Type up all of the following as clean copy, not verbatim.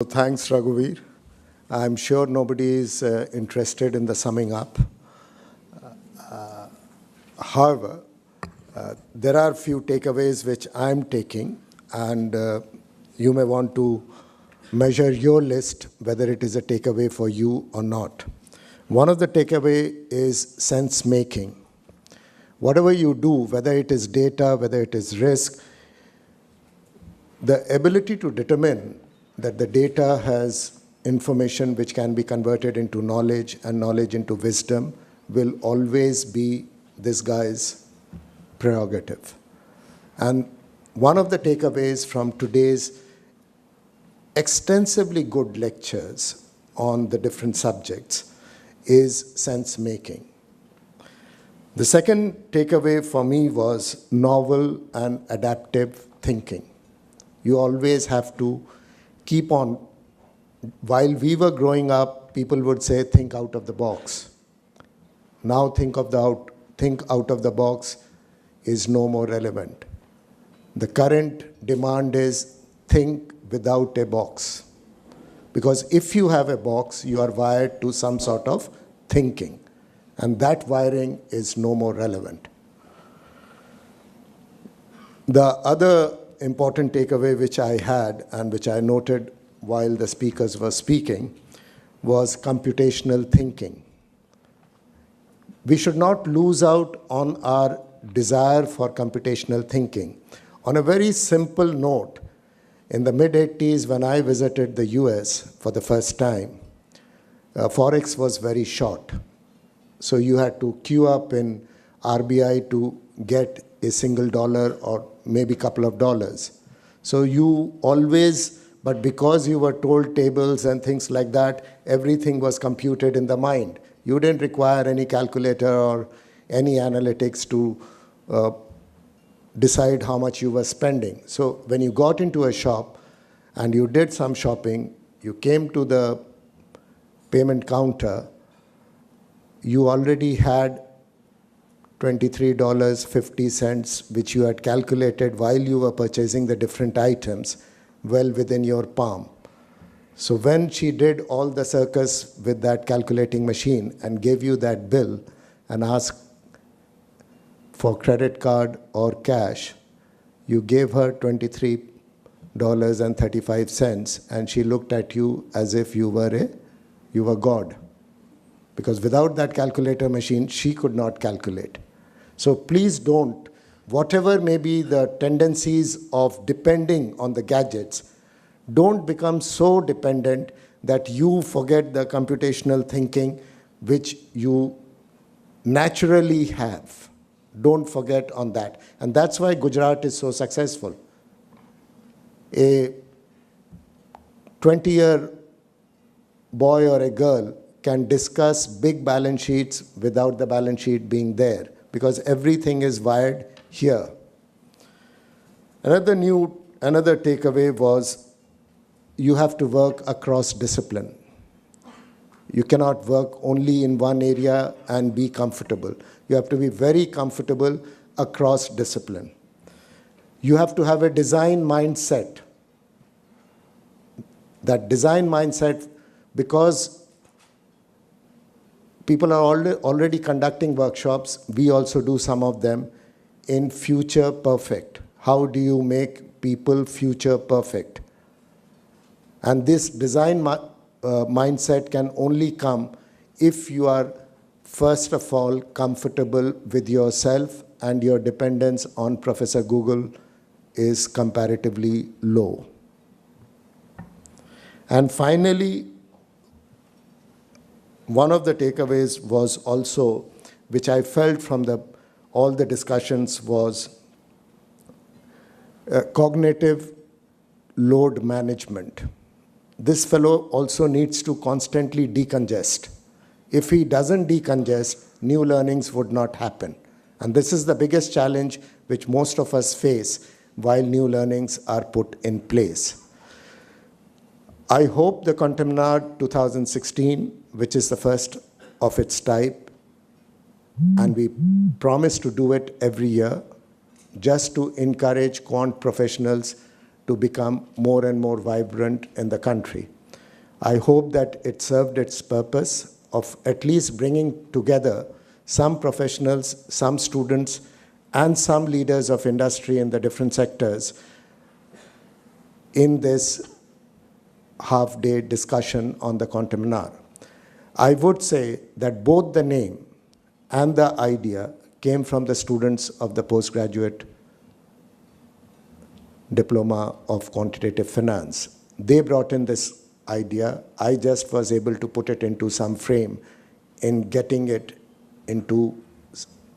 Thanks, Raghuveer. I'm sure nobody is interested in the summing up. However, there are few takeaways which I'm taking, and you may want to measure your list whether it is a takeaway for you or not. One of the takeaway is sense making. Whatever you do, whether it is data, whether it is risk, the ability to determine that the data has information which can be converted into knowledge and knowledge into wisdom will always be this guy's prerogative. And one of the takeaways from today's extensively good lectures on the different subjects is sense making. The second takeaway for me was novel and adaptive thinking. You always have to keep on. While we were growing up, people would say, think out of the box. Now think out of the box is no more relevant. The current demand is think without a box. Because if you have a box, you are wired to some sort of thinking. And that wiring is no more relevant. The other important takeaway which I had and which I noted while the speakers were speaking was computational thinking. We should not lose out on our desire for computational thinking. On a very simple note, in the mid-80s when I visited the US for the first time, Forex was very short. So you had to queue up in RBI to get a single dollar or maybe a couple of dollars. So you always, but because you were told tables and things like that, everything was computed in the mind. You didn't require any calculator or any analytics to decide how much you were spending. So when you got into a shop and you did some shopping, you came to the payment counter, you already had $23.50, which you had calculated while you were purchasing the different items, well within your palm. So when she did all the circus with that calculating machine and gave you that bill and asked for credit card or cash, you gave her $23.35, and she looked at you as if you were God. Because without that calculator machine, she could not calculate. So please don't, whatever may be the tendencies of depending on the gadgets, don't become so dependent that you forget the computational thinking which you naturally have. Don't forget on that. And that's why Gujarat is so successful. A 20-year boy or a girl can discuss big balance sheets without the balance sheet being there, because everything is wired here. Another takeaway was you have to work across discipline. You cannot work only in one area and be comfortable. You have to be very comfortable across discipline. You have to have a design mindset. That design mindset, because people are already conducting workshops, we also do some of them, in future perfect. How do you make people future perfect? And this design mindset can only come if you are, first of all, comfortable with yourself and your dependence on Professor Google is comparatively low. And finally, one of the takeaways was also, which I felt from all the discussions, was cognitive load management. This fellow also needs to constantly decongest. If he doesn't decongest, new learnings would not happen. And this is the biggest challenge which most of us face while new learnings are put in place. I hope the Contemnard 2016, which is the first of its type, and we promise to do it every year, just to encourage quant professionals to become more and more vibrant in the country. I hope that it served its purpose of at least bringing together some professionals, some students, and some leaders of industry in the different sectors in this half-day discussion on the Contaminar. I would say that both the name and the idea came from the students of the postgraduate diploma of quantitative finance. They brought in this idea. I just was able to put it into some frame in getting it into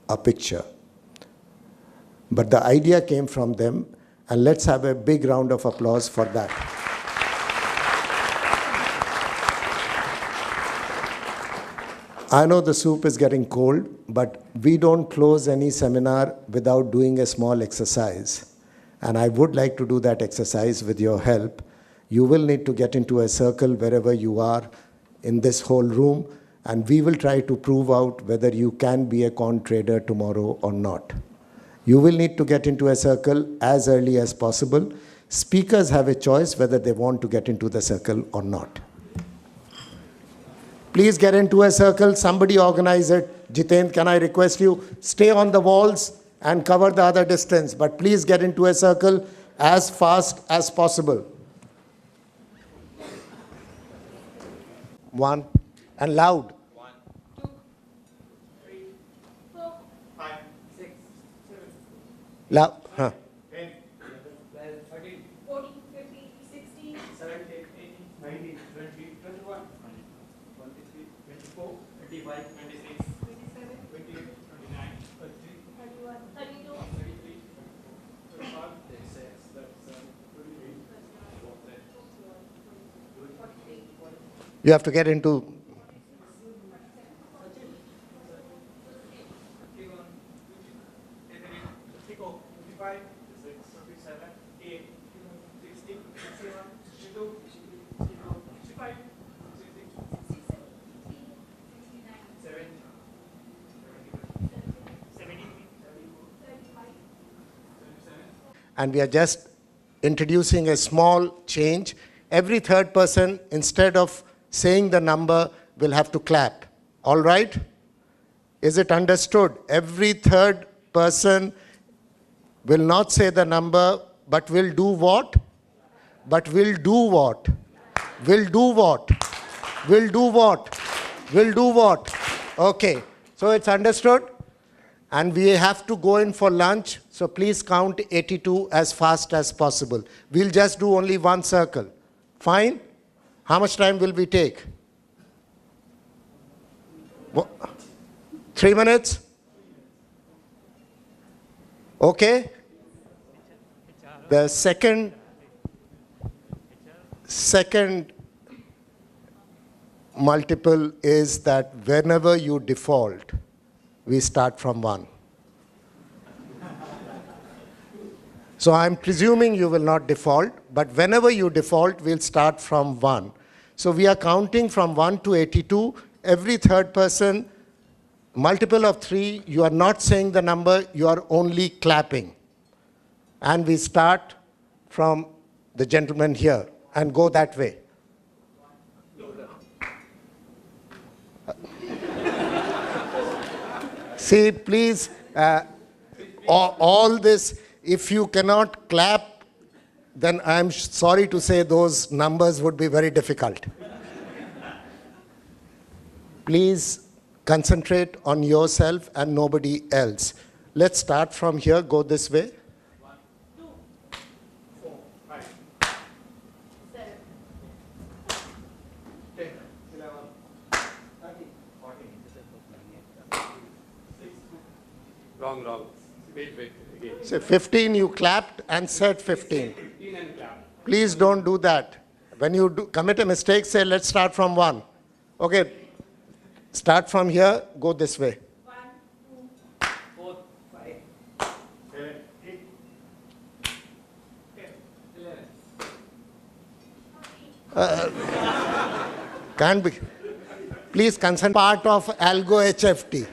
a picture. But the idea came from them, and let's have a big round of applause for that. I know the soup is getting cold, but we don't close any seminar without doing a small exercise. And I would like to do that exercise with your help. You will need to get into a circle wherever you are in this whole room, and we will try to prove out whether you can be a quant trader tomorrow or not. You will need to get into a circle as early as possible. Speakers have a choice whether they want to get into the circle or not. Please get into a circle. Somebody organize it. Jiten, can I request you, stay on the walls and cover the other distance, but please get into a circle as fast as possible. One, and loud. 1, 2, 3, 4, 5, 6, 7, Loud. 10, 11, 12, 13, 14, 15, 16, 17, 18, 19, 20, 21, 23, 24, 25, 26, 27, 28, 29, 30, 31, 32, 33, 34, 35, 36, 37, 38, 43, 44. You have to get into. And we are just introducing a small change. Every third person, instead of saying the number, will have to clap. All right? Is it understood? Every third person will not say the number, but will do what? But will do what? Will do what? Will do what? Will do what? Okay. So it's understood? And we have to go in for lunch, so please count 82 as fast as possible. We'll just do only one circle. Fine? How much time will we take? 3 minutes? Okay? The second multiple is that whenever you default, we start from 1. So I'm presuming you will not default, but whenever you default, we'll start from 1. So we are counting from 1 to 82. Every third person, multiple of 3, you are not saying the number, you are only clapping. And we start from the gentleman here and go that way. See, please, all this, if you cannot clap, then I'm sorry to say those numbers would be very difficult. Please concentrate on yourself and nobody else. Let's start from here, go this way. 1, 2, 4, 5, 7, 10, 11, 13, 14, 16. Wrong. Wait, again. Say 15, you clapped and said 15. 15 and clap. Please don't do that. When you commit a mistake, say, let's start from 1. Okay, start from here, go this way. 1, 2, 4, 5, 7, 8, 10, 11. Can't be. Please concentrate. Part of algo HFT.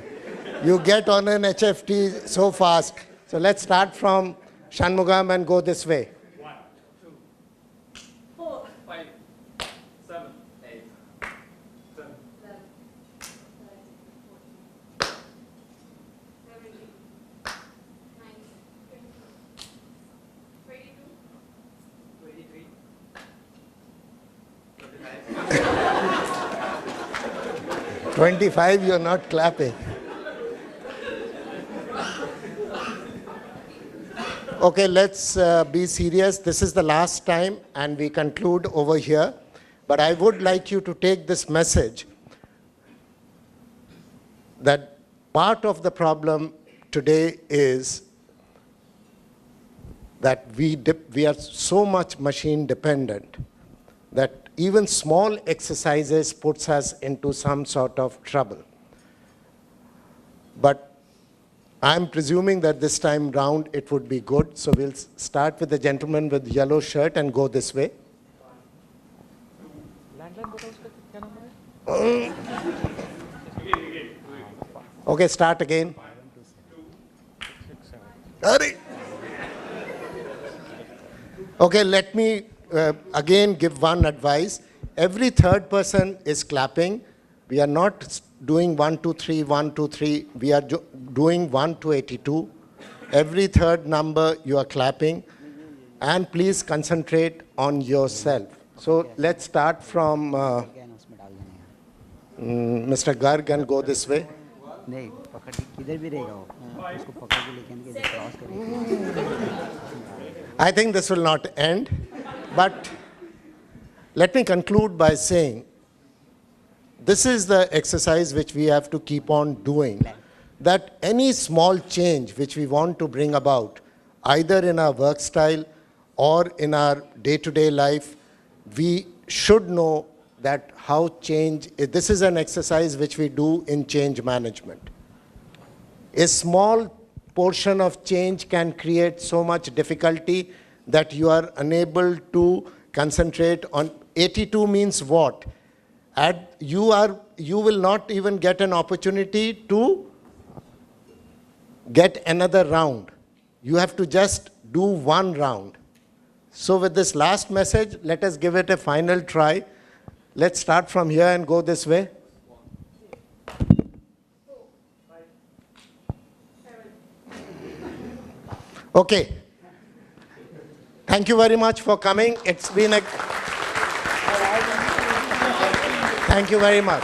You get on an HFT so fast. So let's start from Shanmugam and go this way. 1, 2, 11, 8, 7, 23, 25. 25, you're not clapping. Okay, let's be serious. This is the last time, and we conclude over here. But I would like you to take this message that part of the problem today is that we are so much machine dependent that even small exercises puts us into some sort of trouble. But I'm presuming that this time round it would be good. So we'll start with the gentleman with yellow shirt and go this way. Okay, start again. Hurry. Okay, let me again give one advice. Every third person is clapping. We are not doing 1, 2, 3, 1, 2, 3. We are doing 1 to 82. Every third number you are clapping. And please concentrate on yourself. So let's start from Mr. Garg and go this way. नहीं पकड़ किधर भी रहेगा वो उसको पकड़ के लेके इनके क्रॉस करेंगे. I think this will not end, but let me conclude by saying this is the exercise which we have to keep on doing, that any small change which we want to bring about, either in our work style or in our day-to-day life, we should know that how change, this is an exercise which we do in change management. A small portion of change can create so much difficulty that you are unable to concentrate on. 82 means what? You will not even get an opportunity to get another round. You have to just do one round. So with this last message, let us give it a final try. Let's start from here and go this way. 4, 5, 7. Okay. Thank you very much for coming. It's been a... Thank you very much.